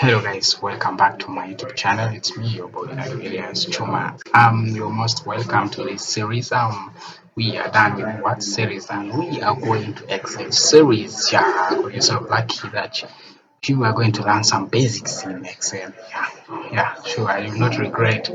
Hello guys, welcome back to my YouTube channel. It's me, your boy Elias Chuma. You're most welcome to this series. We are done with what series, and we are going to Excel series. Yeah, you're so lucky that you are going to learn some basics in Excel. Yeah, sure. I will not regret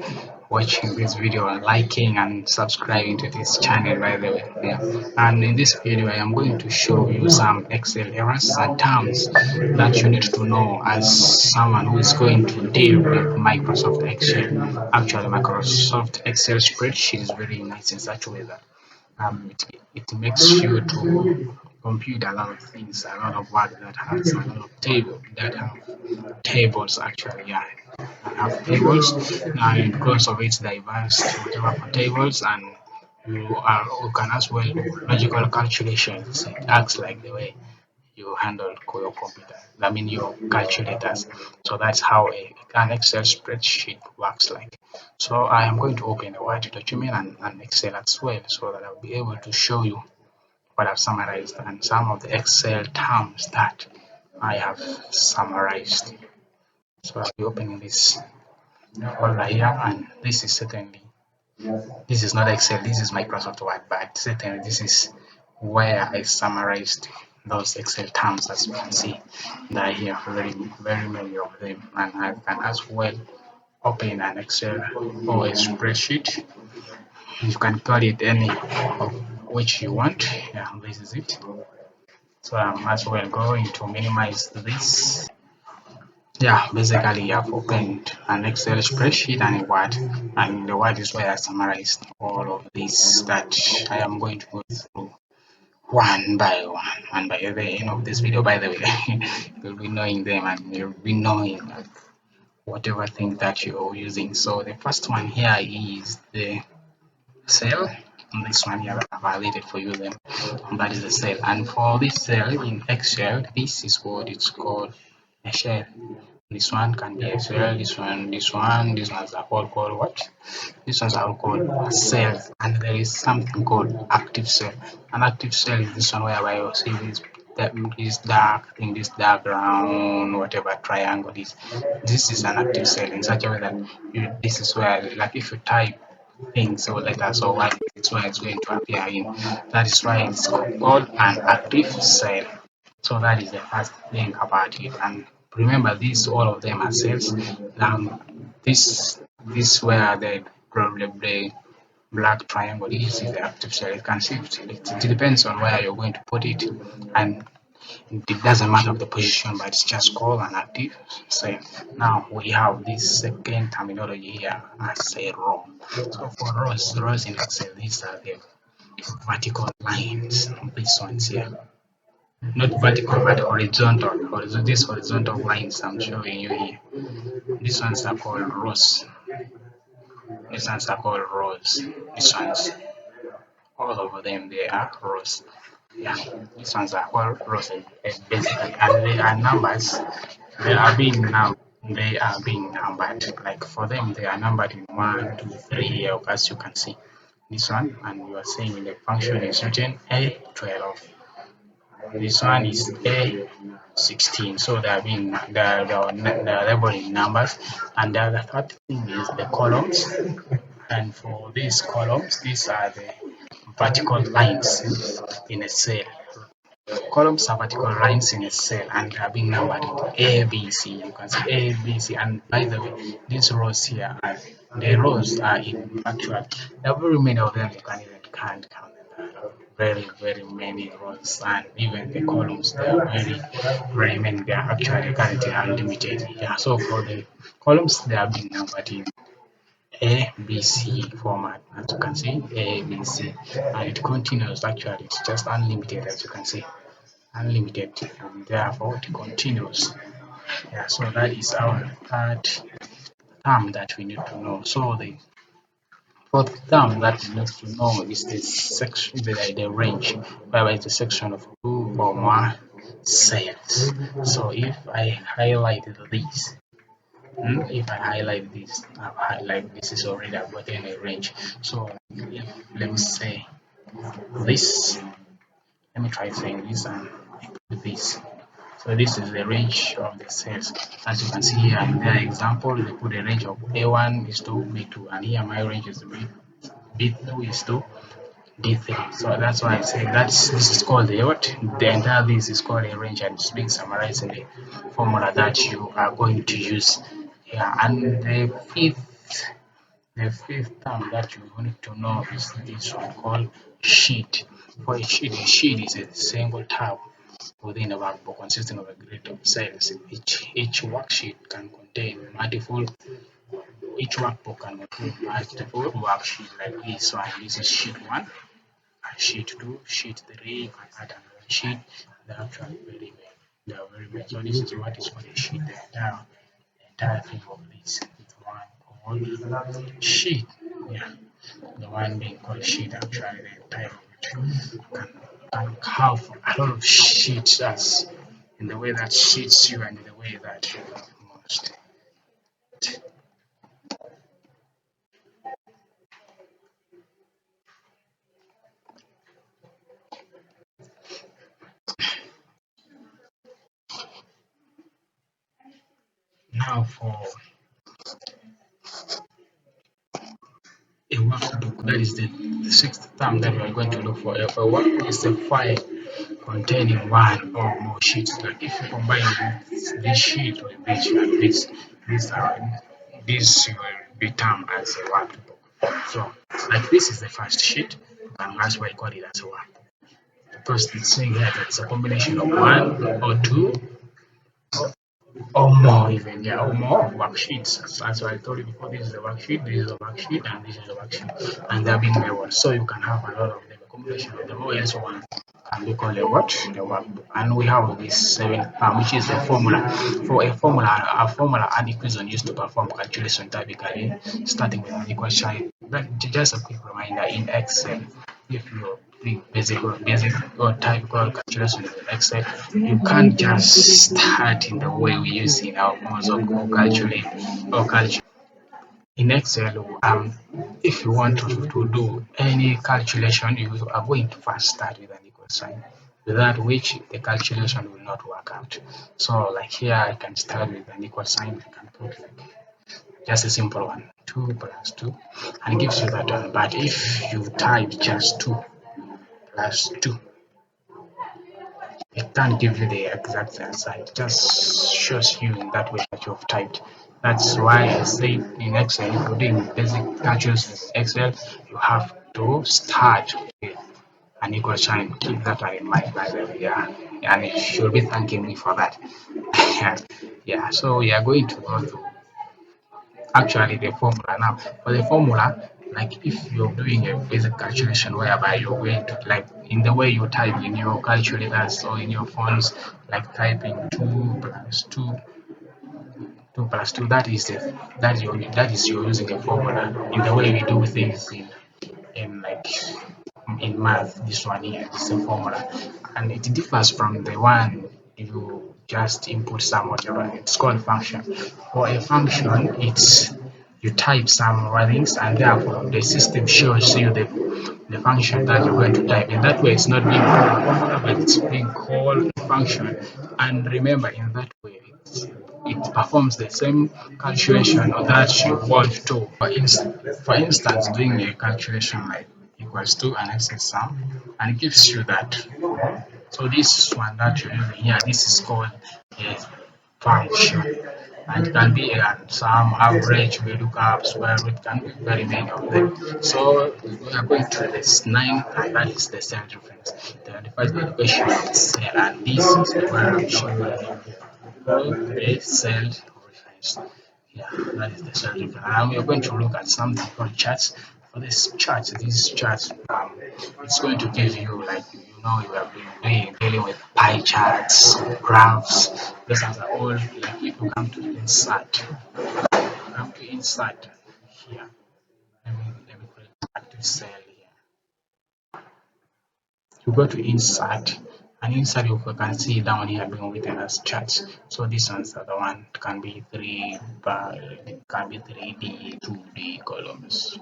watching this video and liking and subscribing to this channel, by the way. Yeah. And in this video, I am going to show you some Excel errors and terms that you need to know as someone who is going to deal with Microsoft Excel. Actually, Microsoft Excel spreadsheet is very nice in such a way that it makes you to compute a lot of things, a lot of work that has a lot of tables actually. Yeah, I have tables, and because of its diverse whatever for tables, and you can as well do logical calculations. It acts like the way you handle your computer, I mean your calculators. So that's how an Excel spreadsheet works like. So I am going to open a Word document and Excel as well, so that I'll be able to show you what I've summarized and some of the Excel terms that I have summarized. So I'll be opening this folder here, and this is not Excel, this is Microsoft Word, but certainly this is where I summarized those Excel terms. As you can see, there are here very many of them, and I can as well open an Excel or a spreadsheet. You can call it any of which you want. Yeah, this is it. So I'm as well going to minimize this. Yeah, basically I've opened an Excel spreadsheet and a Word, and the Word is where I summarized all of this that I am going to go through one by one. And by the end of this video, by the way, you'll be knowing them, and you'll be knowing like whatever thing that you're using. So the first one here is the cell. And this one here I've highlighted for you then, and that is the cell. And for this cell in Excel, this is what it's called a shell. This one can be a cell, these ones are all called what? These ones are all called cells, and there is something called active cell. An active cell is this one whereby you see this dark thing, this dark round, whatever triangle is. This is an active cell in such a way that this is where, like, if you type things or letters or what, it's where it's going to appear in. That is why it's called an active cell. So that is the first thing about it. And remember, these all of them are cells. This where the probably the black triangle is the active cell. You can see it depends on where you're going to put it, and it doesn't matter the position, but it's just called an active cell. Now we have this second terminology here as a row. So for rows in Excel, these are the vertical lines. These ones here, not vertical but horizontal. These horizontal lines I'm showing you here, these ones are called rows. These ones are called rows. These ones, all of them, they are rows. Yeah, these ones are called rows, basically, and they are numbers. They are being numbered. They are being numbered. Like for them, they are numbered in 1, 2, 3 here, as you can see. This one, and you are saying the function is written A12. This one is A16. So they are being they are labeled in numbers. And the other third thing is the columns. And for these columns, these are the vertical lines in a cell. Columns are vertical lines in a cell, and they are being numbered in A, B, C. You can see A, B, C. And by the way, these rows here are the rows are in actual. There are very many of them. You can't count them. Very many rows, and even the columns, they are very many. They are actually currently unlimited. Yeah. So for the columns, they are being numbered in A, B, C format. As you can see, A, B, C, and it continues. Actually, it's just unlimited, as you can see, unlimited, and therefore it continues. Yeah, so that is our third term that we need to know. So the fourth term that we need to know is the section, the range, whereby it's a section of 2 or more cells. So if I highlight this, if I highlight this, I've highlight this is already I've gotten a range. So if, let me say this, let me try saying this and I put this. So this is the range of the cells. As you can see here in their example, they put a range of A1 is to B2, and here my range is B2 is to D3. So that's why I say this is called the what? The entire this is called a range, and it's being summarized in the formula that you are going to use. Yeah, and the fifth term that you need to know is this one called sheet. For a sheet is a single tab within a workbook consisting of a grid of cells. Each worksheet can contain multiple. Each workbook can contain multiple worksheets like this one. This is sheet one, and sheet two, sheet three. You can add another sheet. They're actually very well. They are very well. So this is what is called a sheet. The entire thing of this is one called sheet. Yeah, the one being called sheet actually the entire of it can have a lot of sheets as in the way that suits you and in the way that you love most. Now for a workbook, that is the sixth term that we are going to look for. A workbook is a file containing one or more sheets. Like if you combine this sheet with this and this will be termed as a workbook. So like this is the first sheet, and that's why I call it as a workbook. Because it's saying here that it's a combination of one or two or more even, yeah, or more worksheets. So that's why I told you before, this is a worksheet, this is a worksheet, and this is a worksheet, and they're being labeled. So you can have a lot of them, a combination of them, or else one can be called a what? The workbook. And we have this seventh term, which is a formula. For a formula and equation used to perform calculation typically starting with an equal sign. But just a quick reminder, in Excel, if you're doing basic or typical calculation in Excel, you can't just start in the way we use in our phones or calculate. In Excel, if you want to do any calculation, you are going to first start with an equal sign, without which the calculation will not work out. So like here, I can start with an equal sign. I can put like just a simple one, 2 plus 2, and it gives you that one. But if you type just 2 plus 2, it can't give you the exact answer. It just shows you in that way that you have typed. That's why I say in Excel, if you're doing basic calculations in Excel, you have to start with an equal sign. Keep that one in mind, by the way. Yeah, and you should be thanking me for that. Yeah, so we are going to go through actually the formula now. For the formula, like if you're doing a basic calculation whereby you're going to, like in the way you type in your calculators or in your phones, like typing 2 plus 2, 2 plus 2, that is you're using a formula in the way we do things in like in math. This one here is a formula, and it differs from the one you just input some whatever. It's called function. For a function, it's you type some wordings, and therefore the system shows you the function that you're going to type. In that way, it's not being called a formula, but it's being called a function. And remember, in that way, it performs the same calculation that you want to. For instance, doing a calculation like equals to an excel sum, and it gives you that. So this one that you're using here, this is called a function, and it can be some average, VLOOKUP, square root, can be very many of them. So we are going to this 9, and that is the cell reference. It identifies the location of the cell, and this is the where I'm showing you the cell reference. Yeah, that is the cell reference. And we are going to look at something called charts. For these charts, it's going to give you, like, you have been dealing with pie charts, graphs. These are all, like, if you come to insert here. Let me put it back to cell here. You go to insert, and inside you can see down here being written as charts. So these ones are the one. It can be 3D, 2D columns,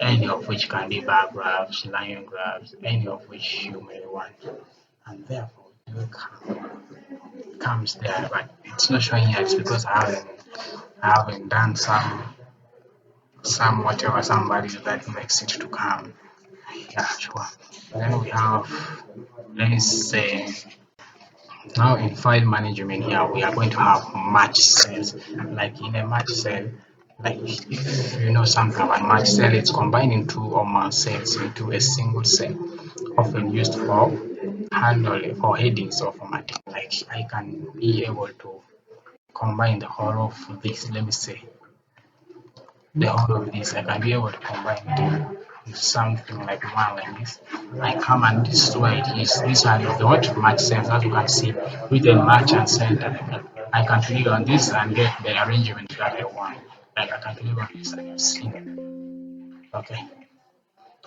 any of which can be bar graphs, line graphs, any of which you may want. And therefore comes there, but it's not showing here. It's because I haven't done some whatever somebody that makes it to come. Yeah, sure. Then we have, let me say, now in file management here we are going to have match cells. Like in a match cell, like if you know something about match cell, it's combining two or more cells into a single cell, often used for handle for headings or formatting. Like I can be able to combine the whole of this, let me say the whole of this, I can be able to combine it in something like one like this. I come and this is where it is. This one is the what match cells, as you can see, written match and center. I can click on this and get the arrangement that I want. Like I can click on this and you've seen it. Okay.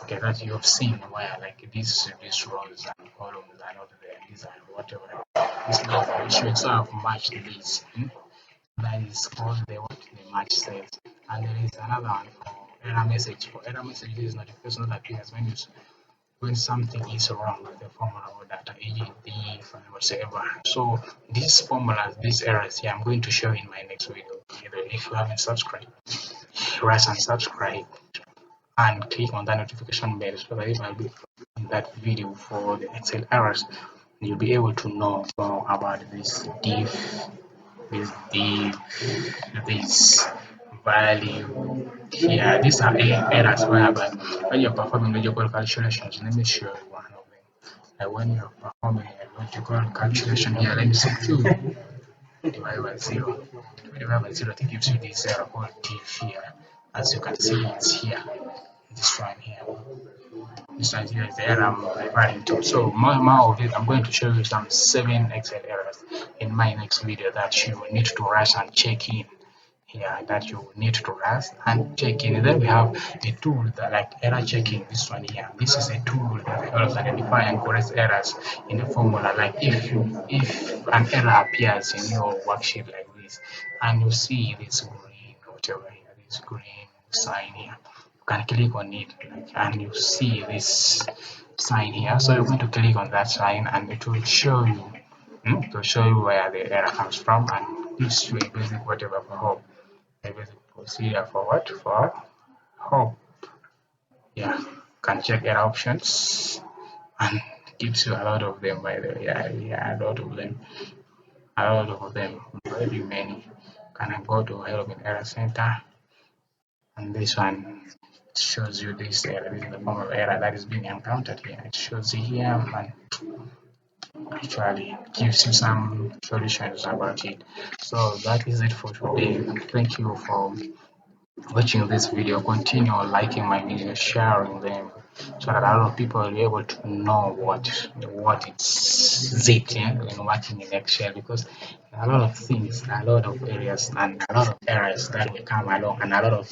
Okay, that you've seen where like these rows and columns are not there. These are whatever. This not it should sort of match these. That is called the what the match cells. And there is another one for error message. For error message, this is notification that appears when something is wrong with the formula or data, e.g. if and whatsoever. So these formulas, these errors here, I'm going to show in my next video. If you haven't subscribed, press and subscribe and click on the notification bell so that if I be in that video for the Excel errors, you'll be able to know more about this div, div, this value here. These are errors whereby when you're performing logical calculations, let me show you one of them. When you're performing a logical calculation here, let me say 2 divided by 0. 2 divided by 0, it gives you this error called div here. As you can see, it's here. This one here. This one here is the error I'm referring to. So more of it, I'm going to show you some 7 Excel errors in my next video that you will need to rush and check in here, that you need to rush and check in. And then we have a tool that like error checking. This one here, this is a tool that helps identify and correct errors in the formula. Like if an error appears in your worksheet like this and you see this green whatever here, this green sign here, you can click on it and you see this sign here. So you're going to click on that sign and it will show you to show you where the error comes from and gives you a basic whatever for hope. A basic procedure for what? For hope. Yeah, can check error options and gives you a lot of them by the way. Yeah, a lot of them. A lot of them. Very many. Can I go to help in error center? And this one shows you this error. This is the form of error that is being encountered here. It shows you here and actually gives you some solutions about it. So that is it for today. Thank you for watching this video. Continue liking my videos, sharing them so that a lot of people will be able to know what it's it in working in Excel, because a lot of things, a lot of areas and a lot of errors that will come along and a lot of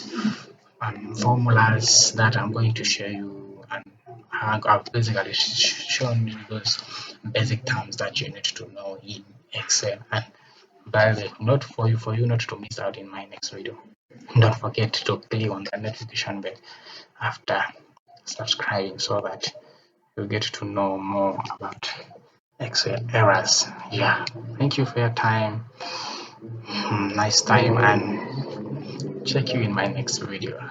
formulas that I'm going to show you, and I've basically shown you those basic terms that you need to know in Excel. And by the way, not for you not to miss out in my next video, don't forget to click on the notification bell after subscribing so that you get to know more about Excel errors. Yeah, thank you for your time. Nice time, and check you in my next video.